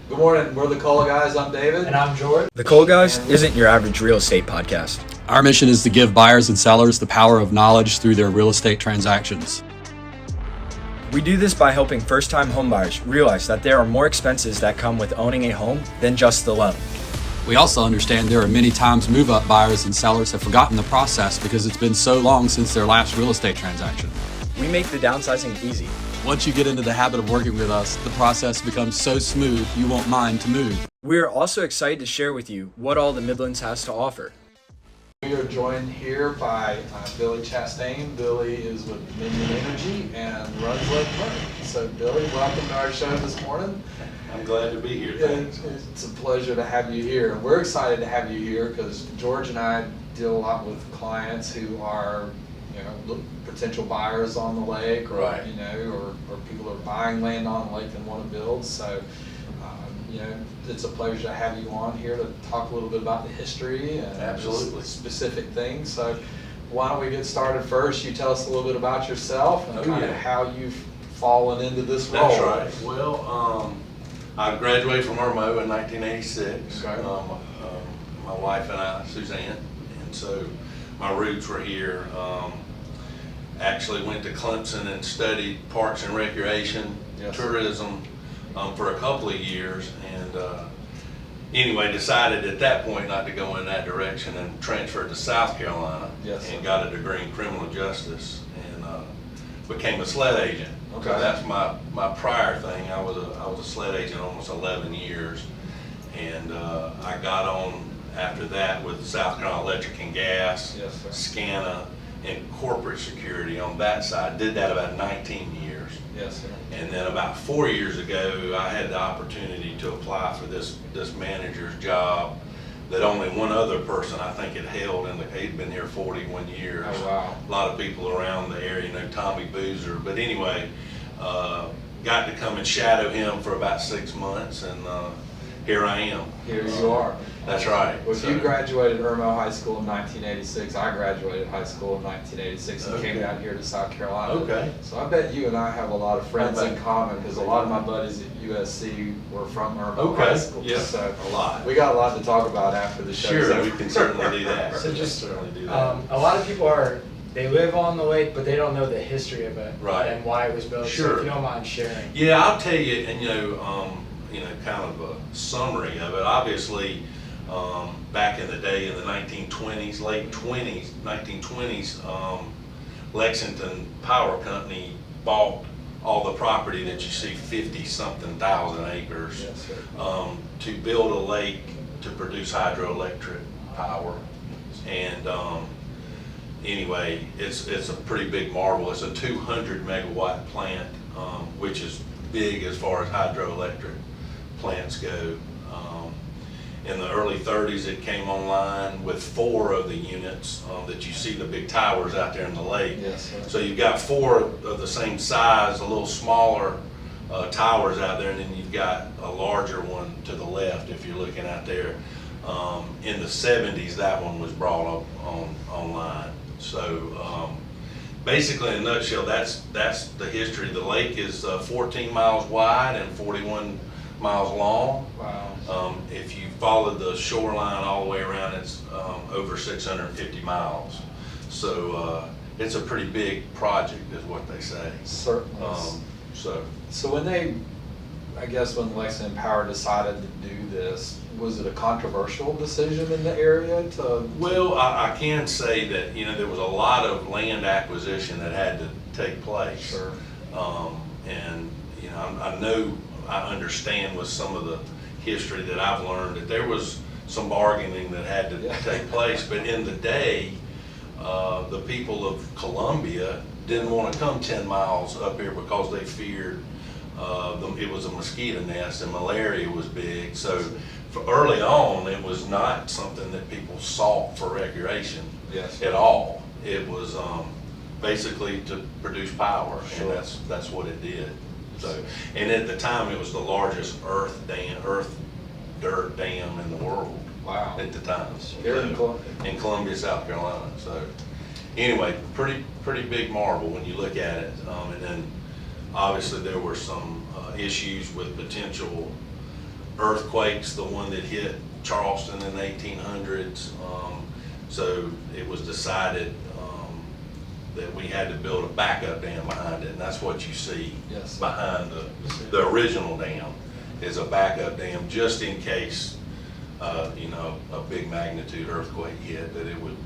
Good morning. We're the Call Guys. I'm David. And I'm George. The Cole Guys isn't your average real estate podcast. Our mission is to give buyers and sellers the power of knowledge through their real estate transactions. We do this by helping first-time homebuyers realize that there are more expenses that come with owning a home than just the loan. We also understand there are many times move-up buyers and sellers have forgotten the process because it's been so long since their last real estate transaction. We make the downsizing easy. Once you get into the habit of working with us, the process becomes so smooth you won't mind to move. We are also excited to share with you what all the Midlands has to offer. We are joined here by Billy Chastain. Billy is with Minion Energy and runs Lake Murray. So Billy, welcome to our show this morning. I'm glad to be here. Thanks. It's a pleasure to have you here. We're excited to have you here because George and I deal a lot with clients who are, potential buyers on the lake, or Right. or people are buying land on the lake and want to build. So, it's a pleasure to have you on here to talk a little bit about the history and Absolutely. specific things. So, why don't we get started first? You tell us a little bit about yourself and kind of how you've fallen into this role. That's right. Well, I graduated from RMO in 1986. Okay. My wife and I, Suzanne, and so my roots were here. Actually went to Clemson and studied parks and recreation, tourism for a couple of years, and anyway, decided at that point not to go in that direction and transferred to South Carolina and got a degree in criminal justice and became a sled agent. Okay. So that's my prior thing. I was a sled agent almost 11 years, and I got on after that with South Carolina Electric and Gas, SCANA, and corporate security on that side. Did that about 19 years. Yes, sir. And then about 4 years ago, I had the opportunity to apply for this manager's job that only one other person I think had held, and he'd been here 41 years. Oh, wow. A lot of people around the area know Tommy Boozer, but anyway, got to come and shadow him for about 6 months, and here I am. Here you are. That's right. Well, if you graduated Irmo High School in 1986, I graduated high school in 1986 and came down here to South Carolina. Okay. So I bet you and I have a lot of friends in common because a lot of my buddies at USC were from Irmo High School. Yeah, so a lot. We got a lot to talk about after the show. Sure, we can certainly do that. So just, certainly do that. a lot of people they live on the lake, but they don't know the history of it and why it was built. Sure. So if you don't mind sharing. Yeah, I'll tell you, and kind of a summary of it. Obviously, back in the day in the 1920s, late 1920s, Lexington Power Company bought all the property that you see, 50-something thousand acres, to build a lake to produce hydroelectric power. And anyway, it's a pretty big marvel. It's a 200 megawatt plant, which is big as far as hydroelectric plants go. In the early 30s, it came online with 4 of the units that you see, the big towers out there in the lake. Yes, sir. So you've got 4 of the same size, a little smaller towers out there, and then you've got a larger one to the left if you're looking out there. In the 70s, that one was brought up online. So basically, in a nutshell, that's the history. The lake is 14 miles wide and 41 miles long. Wow. If you follow the shoreline all the way around, it's over 650 miles. So it's a pretty big project, is what they say. Certainly. So when when Lexington Power decided to do this, was it a controversial decision in the area to? Well, I can say that there was a lot of land acquisition that had to take place. Sure. And I understand with some of the history that I've learned that there was some bargaining that had to take place. But in the day, the people of Columbia didn't want to come 10 miles up here because they feared it was a mosquito nest and malaria was big. So early on, it was not something that people sought for recreation at all. It was basically to produce power, and that's what it did. So, and at the time, it was the largest earth dirt dam in the world. Wow. At the time. Here in Columbia. In Columbia, South Carolina. So, anyway, pretty big marvel when you look at it. And then, obviously, there were some issues with potential earthquakes, the one that hit Charleston in the 1800s. So it was decided that we had to build a backup dam behind it, and that's what you see Yes. behind the original dam is a backup dam, just in case you know, a big magnitude earthquake hit, that it would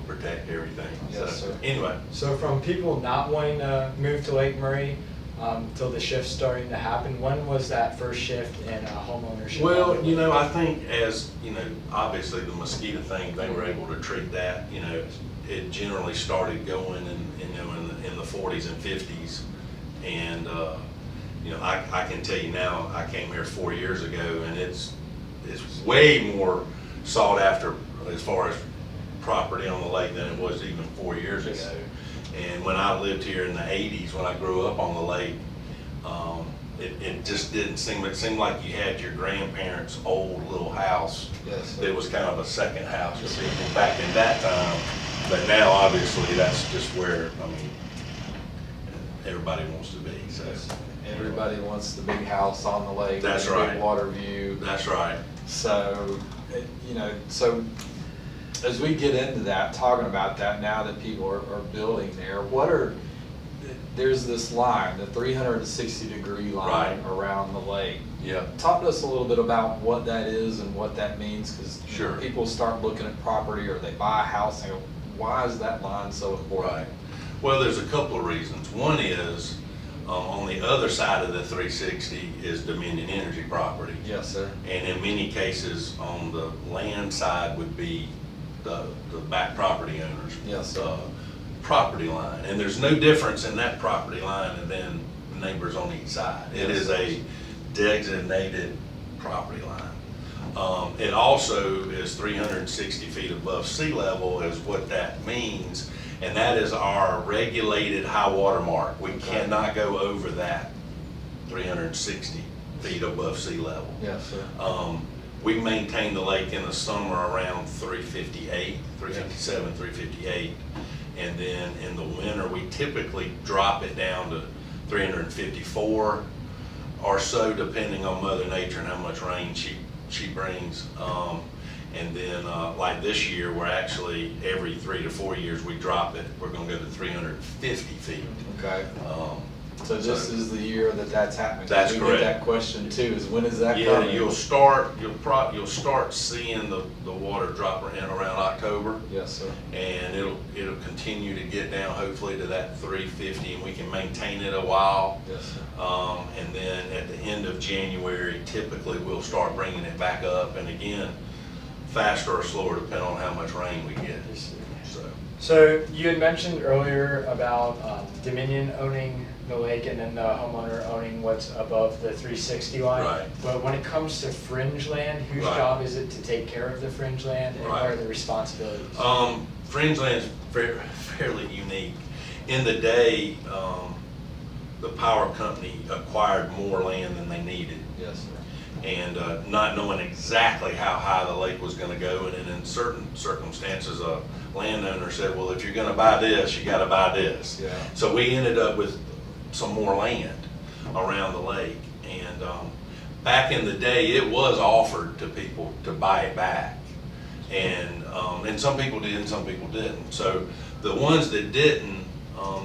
protect everything. Yes, So, sir. anyway, So from people not wanting to move to Lake Murray till the shift starting to happen, when was that first shift in home ownership? well, you know, I think as, you know, obviously the mosquito thing, they were able to treat that, you know, it generally started going in the 40s and 50s. And, you know, I can tell you now, I came here 4 years ago, and it's way more sought after as far as property on the lake than it was even 4 years ago. And when I lived here in the 80s, when I grew up on the lake, it just didn't seem, it seemed like you had your grandparents' old little house. Yes, sir. That was kind of a second house for people back in that time. But now, obviously, that's just where, I mean, everybody wants to be, so. Everybody wants the big house on the lake. That's the right. Big water view. That's right. So, you know, so as we get into that, talking about that now that people are building there, there's this line, the 360-degree line Right. around the lake. Yeah. Talk to us a little bit about what that is and what that means, because Sure. people start looking at property or they buy a house and go, why is that line so important? Right. Well, there's a couple of reasons. One is, on the other side of the 360 is Dominion Energy property. Yes, sir. And in many cases, on the land side would be the back property owners. Yes, sir. Property line. And there's no difference in that property line and then neighbors on each side. It Yes. is a designated property line. It also is 360 feet above sea level is what that means. And that is our regulated high water mark. We Okay. cannot go over that 360 feet above sea level. Yes, sir. We maintain the lake in the summer around 358, 357, 358. And then in the winter, we typically drop it down to 354 or so, depending on Mother Nature and how much rain she brings. And then like this year, we're actually, every 3 to 4 years, we drop it. We're gonna go to 350 feet. Okay. So this is the year that's happening. That's We correct. get that question too, is when is that Yeah, coming? you'll start seeing the water drop in around October. Yes, sir. And it'll continue to get down hopefully to that 350, and we can maintain it a while. Yes, sir. And then at the end of January, typically we'll start bringing it back up, and again, faster or slower depending on how much rain we get. So you had mentioned earlier about Dominion owning the lake and then the homeowner owning what's above the 360 line. Right. But when it comes to fringe land, whose Right. job is it to take care of the fringe land, and what Right. are the responsibilities? Fringe land is fairly unique. In the day, the power company acquired more land than they needed. Yes, sir. And not knowing exactly how high the lake was gonna go, and then in certain circumstances, a landowner said, well, if you're gonna buy this, you gotta buy this. Yeah. So we ended up with some more land around the lake. And back in the day, it was offered to people to buy it back. And some people did and some people didn't. So the ones that didn't,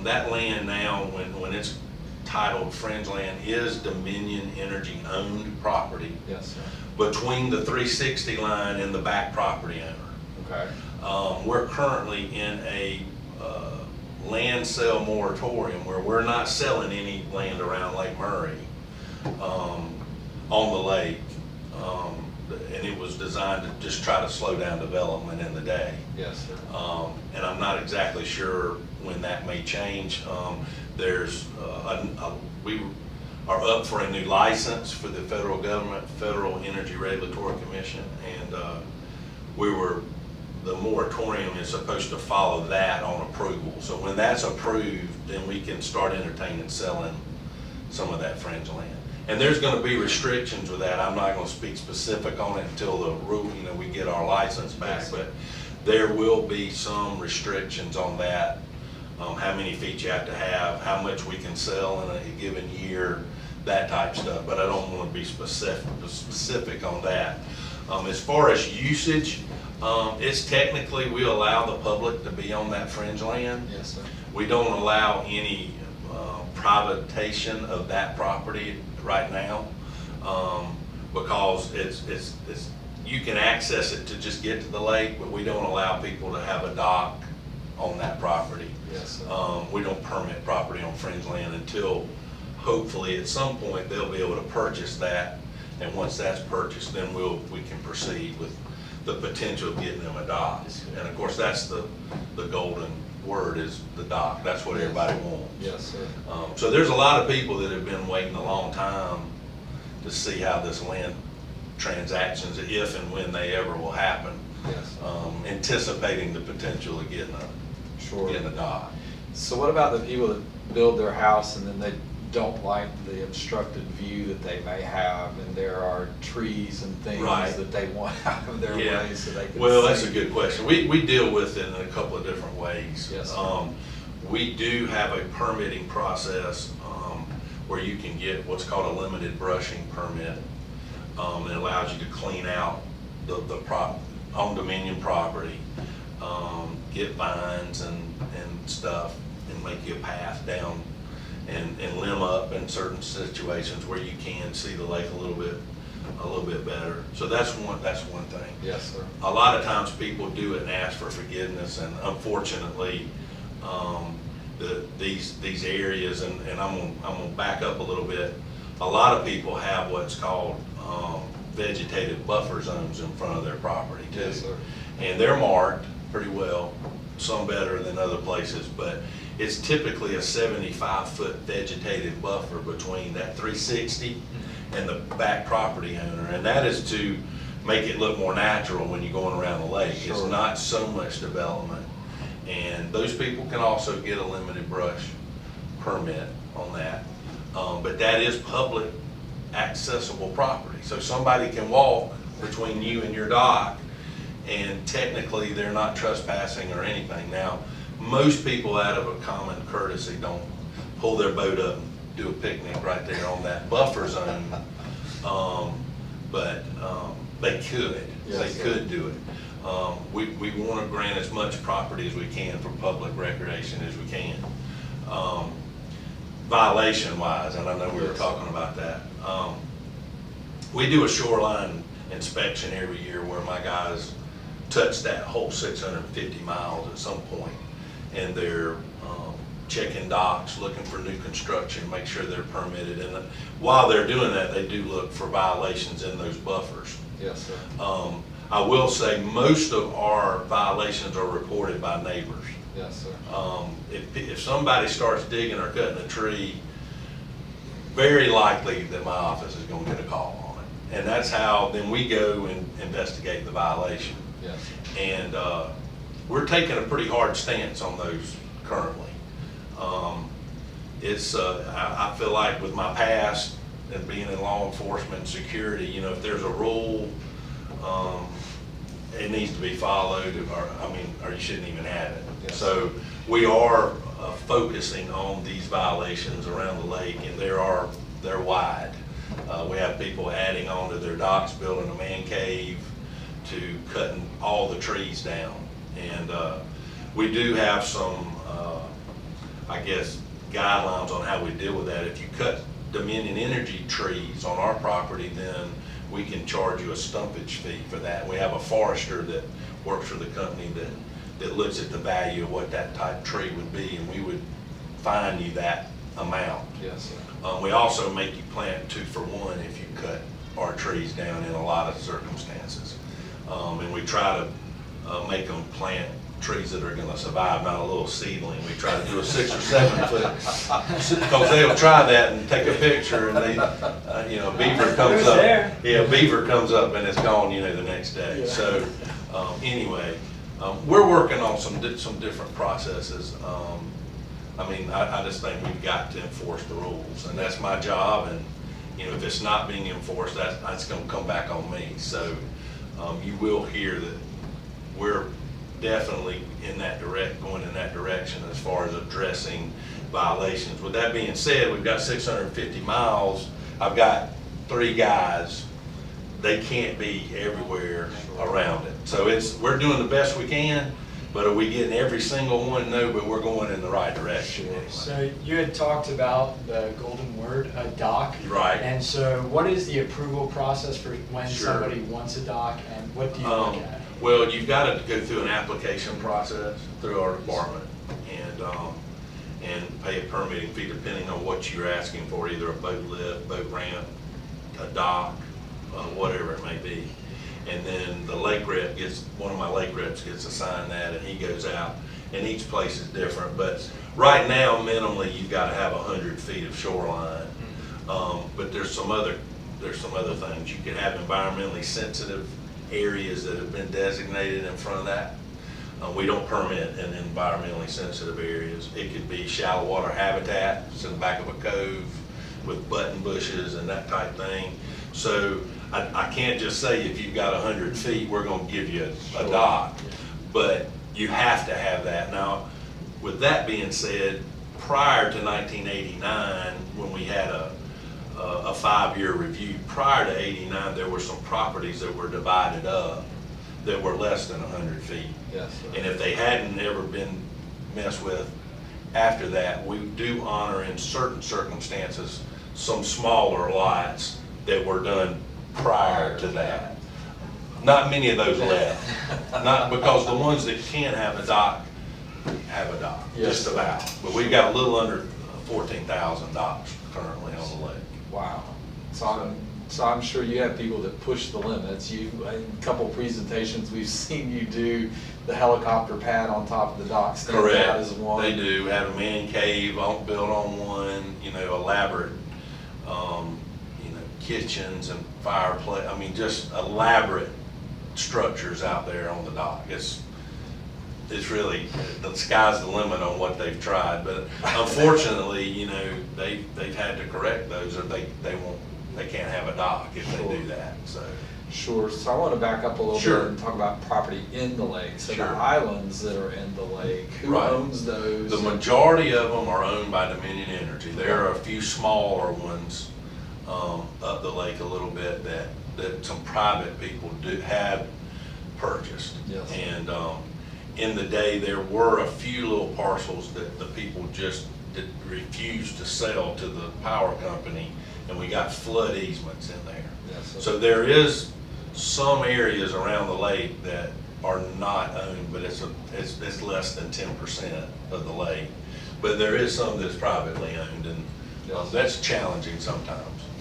that land now, when it's titled fringe land, is Dominion Energy owned property Yes, sir. between the 360 line and the back property owner. Okay. We're currently in a land sale moratorium where we're not selling any land around Lake Murray on the lake. And it was designed to just try to slow down development in the day. Yes, sir. And I'm not exactly sure when that may change. We are up for a new license for the federal government, Federal Energy Regulatory Commission, and the moratorium is supposed to follow that on approval. So when that's approved, then we can start entertaining selling some of that fringe land. And there's gonna be restrictions with that. I'm not gonna speak specific on it until the rule, we get our license back, Yes. but there will be some restrictions on that. How many feet you have to have, how much we can sell in a given year, that type stuff, but I don't want to be specific on that. As far as usage, it's technically, we allow the public to be on that fringe land. Yes, sir. We don't allow any privatization of that property right now, because it's you can access it to just get to the lake, but we don't allow people to have a dock on that property. Yes, sir. We don't permit property on fringe land until hopefully at some point they'll be able to purchase that, and once that's purchased, then we can proceed with the potential of getting them a dock. And of course, that's the golden word, is the dock. That's what everybody wants. Yes, sir. So there's a lot of people that have been waiting a long time to see how this land transactions, if and when they ever will happen, Yes. anticipating the potential of getting Sure. a dock. So what about the people that build their house and then they don't like the obstructed view that they may have, and there are trees and things Right. that they want out of their Yeah. way so they can Well, that's see? a good question. We deal with it in a couple of different ways. Yes, sir. We do have a permitting process where you can get what's called a limited brushing permit. It allows you to clean out the on dominion property, get vines and stuff, and make you a path down and limb up in certain situations where you can see the lake a little bit better. So that's one thing. Yes, sir. A lot of times people do it and ask for forgiveness, and unfortunately, these areas, and I'm gonna back up a little bit. A lot of people have what's called vegetative buffer zones in front of their property too. Yes, sir. And they're marked pretty well, some better than other places, but it's typically a 75-foot vegetative buffer between that 360 and the back property owner. And that is to make it look more natural when you're going around the lake. It's Sure. not so much development. And those people can also get a limited brush permit on that. But that is public accessible property. So somebody can walk between you and your dock, and technically they're not trespassing or anything. Now, most people out of a common courtesy don't pull their boat up and do a picnic right there on that buffer zone. But they could. Yes, They sir. could do it. We want to grant as much property as we can for public recreation as we can. Violation wise, and I know we were Yes. talking about that. We do a shoreline inspection every year where my guys touch that whole 650 miles at some point, and they're checking docks, looking for new construction, make sure they're permitted. And while they're doing that, they do look for violations in those buffers. Yes, sir. I will say most of our violations are reported by neighbors. Yes, sir. If somebody starts digging or cutting a tree, very likely that my office is gonna get a call on it. And that's how, then we go and investigate the violation. Yes. And we're taking a pretty hard stance on those currently. I feel like with my past and being in law enforcement and security, you know, if there's a rule, it needs to be followed, or you shouldn't even have it. Yes. So we are focusing on these violations around the lake, and they're wide. We have people adding on to their docks, building a man cave, to cutting all the trees down. And we do have some, I guess, guidelines on how we deal with that. If you cut Dominion Energy trees on our property, then we can charge you a stumpage fee for that. We have a forester that works for the company that looks at the value of what that type of tree would be, and we would fine you that amount. Yes, sir. We also make you plant 2 for 1 if you cut our trees down in a lot of circumstances. And we try to make them plant trees that are gonna survive, not a little seedling. We try to do a 6 or 7 foot, because they'll try that and take a picture, and they, beaver comes It was up. there. Yeah, beaver comes up and it's gone, the next day. Yeah. So, anyway, we're working on some different processes. I just think we've got to enforce the rules, and that's my job. And if it's not being enforced, that's going to come back on me. So you will hear that we're definitely going in that direction as far as addressing violations. With that being said, we've got 650 miles I've got 3 guys, they can't be everywhere around it. So we're doing the best we can, but are we getting every single one? No, but we're going in the right direction anyway. So you had talked about the golden word, a dock. Right. And so what is the approval process for when Sure. somebody wants a dock, and what do you look at? Well, you've got to go through an application process through our department and pay a permitting fee depending on what you're asking for, either a boat lift, boat ramp, a dock, whatever it may be. And then the lake rep one of my lake reps gets assigned that, and he goes out, and each place is different. But right now, minimally, you've got to have 100 feet of shoreline. But there's some other things. You could have environmentally sensitive areas that have been designated in front of that. We don't permit in environmentally sensitive areas. It could be shallow water habitat, it's in the back of a cove with button bushes and that type thing. So I can't just say if you've got 100 feet, we're going to give you a dock, but you have to have that. Now, with that being said, prior to 1989, when we had a 5-year review, prior to 89, there were some properties that were divided up that were less than 100 feet. Yes. And if they hadn't ever been messed with after that, we do honor in certain circumstances some smaller lots that were done prior to that. Not many of those left. Not because the ones that can have a dock have a dock, Yes. just about. But we've got a little under 14,000 docks currently on the lake. Wow. So I'm sure you have people that push the limits. In a couple presentations we've seen you do the helicopter pad on top of the dock. Correct. Out as one. They do have a man cave built on one, elaborate, kitchens and fireplace. I mean, just elaborate structures out there on the dock. It's really, the sky's the limit on what they've tried. But unfortunately, they've had to correct those, or they can't have a dock if they do that. So. Sure. So I want to back up a little Sure. bit and talk about property in the lake. So Sure. the islands that are in the lake, who Right. owns those? The majority of them are owned by Dominion Energy. There are a few smaller ones up the lake a little bit that some private people have purchased. Yes. And in the day, there were a few little parcels that the people just refused to sell to the power company, and we got flood easements in there. Yes. So there is some areas around the lake that are not owned, but it's less than 10% of the lake. But there is some that's privately owned, and Yes. that's challenging sometimes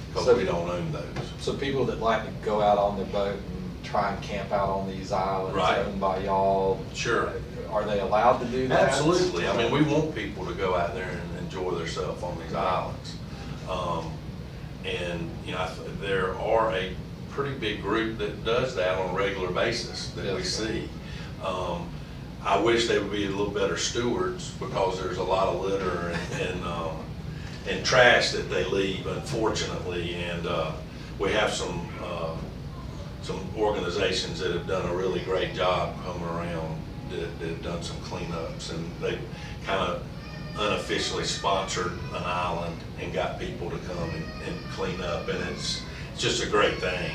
because So- we don't own those. So people that like to go out on their boat and try and camp out on these islands Right. owned by y'all, Sure. are they allowed to do that? Absolutely. I mean, we want people to go out there and enjoy themselves on these islands. And, there are a pretty big group that does that on a regular basis that we Yes. see. I wish they would be a little better stewards because there's a lot of litter and trash that they leave, unfortunately. And we have some organizations that have done a really great job coming around that have done some cleanups, and they kind of unofficially sponsored an island and got people to come and clean up, and it's just a great thing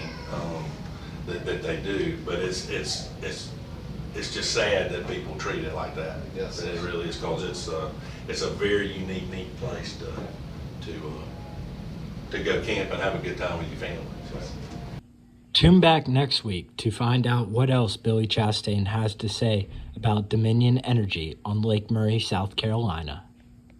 that they do. But it's just sad that people treat it like that. Yes. But it really is, because it's a very unique, neat place to go camp and have a good time with your family. So. Tune back next week to find out what else Billy Chastain has to say about Dominion Energy on Lake Murray, South Carolina.